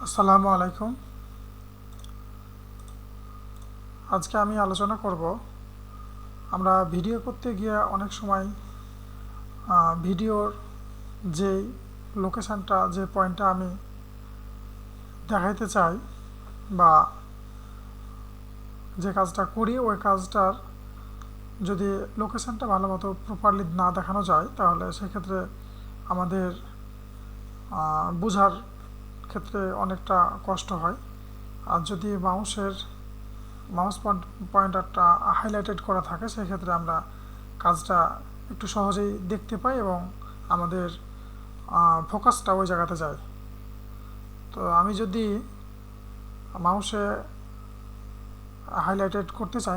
আসসালামু আলাইকুম। আজকে আমি আলোচনা করব আমরা ভিডিও করতে গিয়ে অনেক সময় ভিডিওর যেই লোকেশনটা যে পয়েন্টটা আমি দেখাইতে চাই বা যে কাজটা করি ওই কাজটার যদি লোকেশনটা ভালো মতো প্রপারলি না দেখানো যায় তাহলে সেক্ষেত্রে আমাদের বোঝার ক্ষেত্রে অনেকটা কষ্ট হয়। আর যদি মাউস পয়েন্টারটা হাইলাইটেড করা থাকে সেক্ষেত্রে আমরা কাজটা একটু সহজেই দেখতে পাই এবং আমাদের ফোকাসটা ওই জায়গাতে যায়। তো আমি যদি মাউসে হাইলাইটেড করতে চাই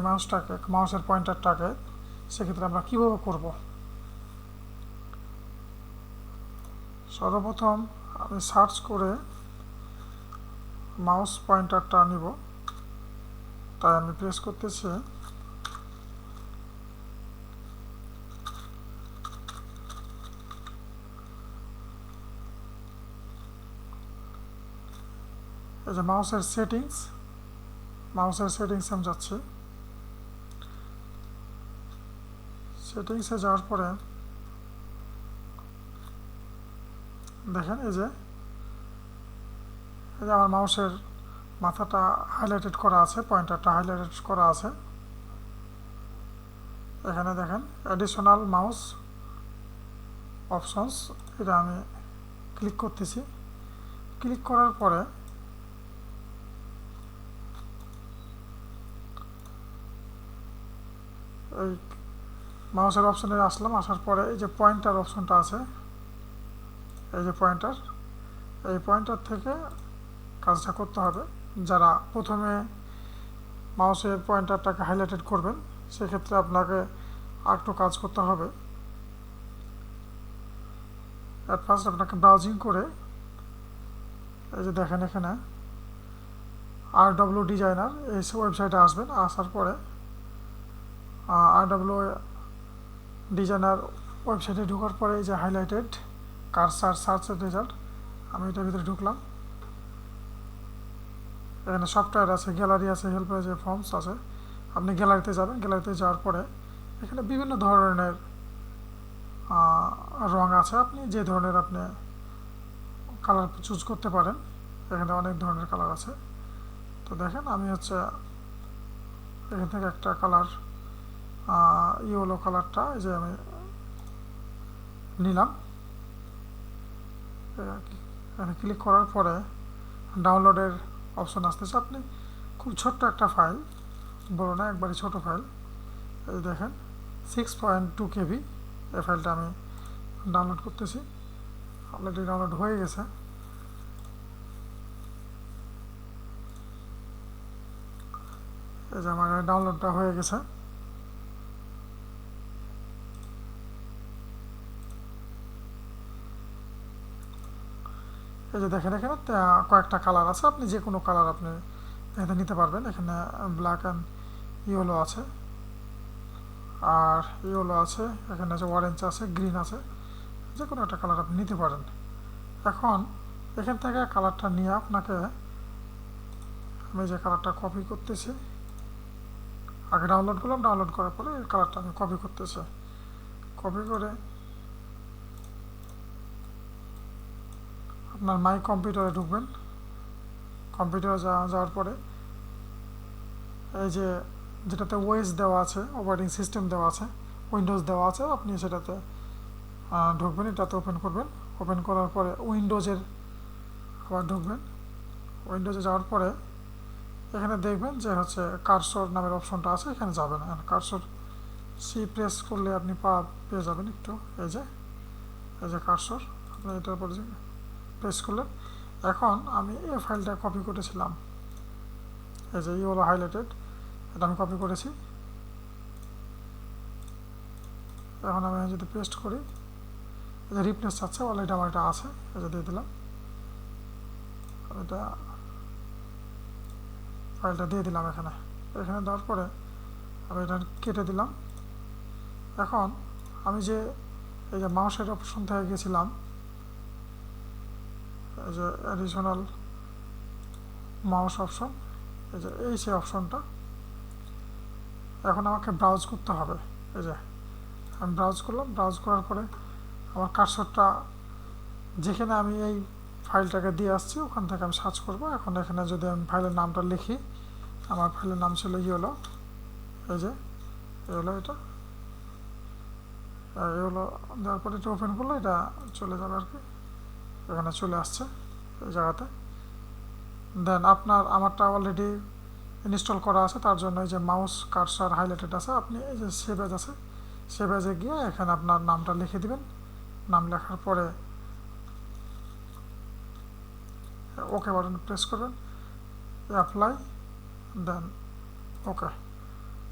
মাউসের পয়েন্টারটাকে, সেক্ষেত্রে আমরা কীভাবে করব? সর্বপ্রথম আমি সার্চ করে মাউস পয়েন্টারটা নিব, তাই আমি প্রেস করতেছি। এই যে মাউসের সেটিংস আমি যাচ্ছি। সেটিংসে যাওয়ার পরে দেখেন এই যে আমার মাউসের মাথাটা হাইলাইটেড করা আছে, পয়েন্টারটা হাইলাইটেড করা আছে। এখানে দেখেন অ্যাডিশনাল মাউস অপশনস, এটা আমি ক্লিক করতেছি। ক্লিক করার পরে এই মাউসের অপশনে আসার পরে এই যে পয়েন্টার অপশনটা আছে, এই যে এই পয়েন্টার থেকে কাজটা করতে হবে। যারা প্রথমে মাউসের পয়েন্টারটাকে হাইলাইটেড করবেন সেক্ষেত্রে আপনাকে আরেকটু কাজ করতে হবে। অ্যাট ফার্স্ট আপনাকে ব্রাউজিং করে এই যে দেখেন এখানে RW ডিজাইনার এই ওয়েবসাইটে আসবেন। আসার পরে RW ডিজাইনার ওয়েবসাইটে ঢোকার পরে এই যে হাইলাইটেড কারসার সার্চ রেজাল্ট, আমি এটার ভিতরে ঢুকলাম। এখানে সফটওয়্যার আছে, গ্যালারি আছে, হেল্প আছে, ফর্মস আছে। আপনি গ্যালারিতে যাবেন। গ্যালারিতে যাওয়ার পরে এখানে বিভিন্ন ধরনের রং আছে, আপনি যে ধরনের আপনি কালার চুজ করতে পারেন। এখানে অনেক ধরনের কালার আছে। তো দেখেন আমি এখান থেকে একটা কালার ইয়েলো কালারটা এই যে আমি নিলাম। এখানে ক্লিক করার পরে ডাউনলোডের অপশন আসতেছে। আপনি খুব ছোট্ট একটা ফাইল, বড় না, একবারে ছোট ফাইল, এই দেখেন 6.2 KB এই ফাইলটা আমি ডাউনলোড করতেছি। অলরেডি ডাউনলোড হয়ে গেছে। এই যে আমার ডাউনলোডটা হয়ে গেছে। এই যে দেখেন এখানে কয়েকটা কালার আছে, আপনি যে কোনো কালার আপনি এখানে নিতে পারবেন। এখানে ব্ল্যাক অ্যান্ড ইয়েলো আছে, আর ইয়েলো আছে, এখানে আছে অরেঞ্জ আছে, গ্রিন আছে, যে কোনো একটা কালার আপনি নিতে পারেন। এখন এখান থেকে কালারটা নিয়ে আপনাকে আমি যে কালারটা কপি করতেছি, আগে ডাউনলোড করলাম, ডাউনলোড করার পরে এই কালারটা আমি কপি করতেছি। কপি করে আপনার মাই কম্পিউটারে ঢুকবেন। কম্পিউটারে যাওয়ার পরে এই যে যেটাতে ওএস দেওয়া আছে, অপারেটিং সিস্টেম দেওয়া আছে, উইন্ডোজ দেওয়া আছে, আপনি সেটাতে ঢুকবেন, এটাতে ওপেন করবেন। ওপেন করার পরে উইন্ডোজের আবার ঢুকবেন। উইন্ডোজে যাওয়ার পরে এখানে দেখবেন যে কারসর নামের অপশনটা আছে, এখানে যাবেন। কারসর প্রেস করলে আপনি পেয়ে যাবেন একটু। এই যে কারসর, আপনি এটার উপরে প্রেস করলেন। এখন আমি এই ফাইলটা কপি করেছিলাম, এই যে ইয়েলো হাইলাইটেড, এটা আমি কপি করেছি। এখন আমি যদি পেস্ট করি, এই যে রিপ্লেস চাচ্ছে, অলরেডি আমার এটা আছে, এই যে দিয়ে দিলাম। এটা ফাইলটা দিয়ে দিলাম এখানে দেওয়ার পরে আমি এটা কেটে দিলাম। এখন আমি যে এই যে মাউসের অপশন থেকে গেছিলাম, এই যে অ্যাডিশনাল মাউস অপশন, এই যে এই সেই অপশনটা। এখন আমাকে ব্রাউজ করতে হবে। এই যে আমি ব্রাউজ করলাম, ব্রাউজ করার পরে আমার কার্সরটা যেখানে আমি এই ফাইলটাকে দিয়ে আসছি ওখান থেকে আমি সার্চ করব। এখন এখানে যদি আমি ফাইলের নামটা লিখি, আমার ফাইলের নাম ছিল হলো, এই যে হলো এটা, এগুলো দেওয়ার পরে এটা ওপেন করলে এটা চলে যাবে আর কি, এখানে চলে আসছে এই জায়গাতে। দেন আমারটা অলরেডি ইনস্টল করা আছে, তার জন্য এই যে মাউস কার্সার হাইলাইটেড আছে, আপনি এই যে সেভ এজ আছে, সেভ এজে গিয়ে এখানে আপনার নামটা লিখে দিবেন। নাম লেখার পরে ওকে বাটন প্রেস করবেন, অ্যাপ্লাই, দেন ওকে।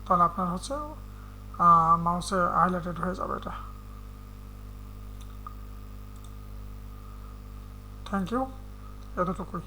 তাহলে আপনার হচ্ছে মাউসে হাইলাইটেড হয়ে যাবে এটা। থ্যাংক ইউ, এতটুকুই।